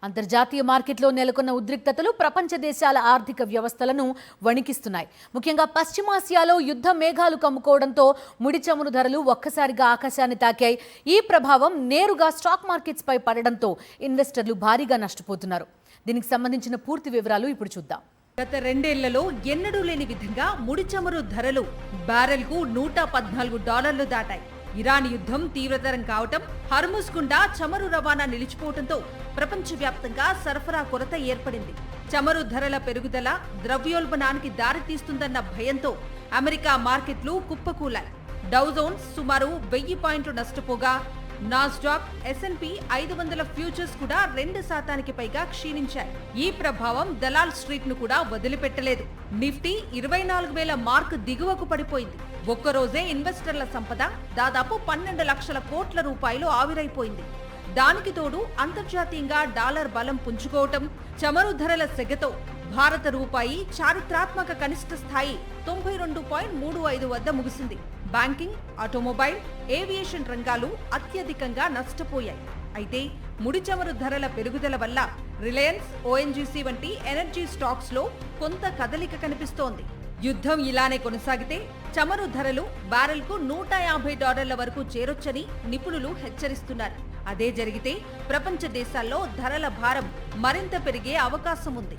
అంతర్జాతీయ మార్కెట్లో నెలకొన్న ఉద్రిక్తతలు ప్రపంచ దేశాల ఆర్థిక వ్యవస్థలను వణికిస్తున్నాయి. ముఖ్యంగా పశ్చిమాసియాలో యుద్ధ మేఘాలు కమ్ముకోవడంతో ముడి చమురు ధరలు ఒక్కసారిగా ఆకాశాన్ని తాకాయి. ఈ ప్రభావం నేరుగా స్టాక్ మార్కెట్స్ పై పడడంతో ఇన్వెస్టర్లు భారీగా నష్టపోతున్నారు. దీనికి సంబంధించిన పూర్తి వివరాలు ఇప్పుడు చూద్దాం. గత రెండేళ్లలో ఎన్నడూ లేని విధంగా ముడి చమురు ధరలు బ్యారెల్కు $114 దాటాయి. ఇరాన్ యుద్ధం తీవ్రతరం కావటం, హర్ముజ్ గుండా చమురు రవాణా నిలిచిపోవడంతో ప్రపంచవ్యాప్తంగా సరఫరా కొరత ఏర్పడింది. చమురు ధరల పెరుగుదల ద్రవ్యోల్బణానికి దారితీస్తుందన్న భయంతో అమెరికా మార్కెట్లు కుప్పకూలాయి. డౌ జోన్స్ సుమారు 1000 పాయింట్లు నష్టపోగా నాస్డాక్, S&P 500 ఫ్యూచర్స్ కూడా 2% పైగా క్షీణించాయి. ఈ ప్రభావం దలాల్ స్ట్రీట్ ను కూడా వదిలిపెట్టలేదు. నిఫ్టీ 24,000 మార్క్ దిగువకు పడిపోయింది. ఒక్కరోజే ఇన్వెస్టర్ల సంపద దాదాపు 12 లక్షల కోట్ల రూపాయలు ఆవిరైపోయింది. దానికి తోడు అంతర్జాతీయంగా డాలర్ బలం పుంజుకోవటం, చమురు ధరల సెగతో భారత రూపాయి చారిత్రాత్మక కనిష్ట స్థాయి 92.35 వద్ద ముగిసింది. బ్యాంకింగ్, ఆటోమొబైల్, ఏవియేషన్ రంగాలు అత్యధికంగా నష్టపోయాయి. అయితే ముడి చమురు ధరల పెరుగుదల వల్ల రిలయన్స్, ONGC వంటి ఎనర్జీ స్టాక్స్ లో కొంత కదలిక కనిపిస్తోంది. యుద్ధం ఇలానే కొనసాగితే చమురు ధరలు బ్యారెల్కు $150 వరకు చేరొచ్చని నిపుణులు హెచ్చరిస్తున్నారు. అదే జరిగితే ప్రపంచ దేశాల్లో ధరల భారం మరింత పెరిగే అవకాశం ఉంది.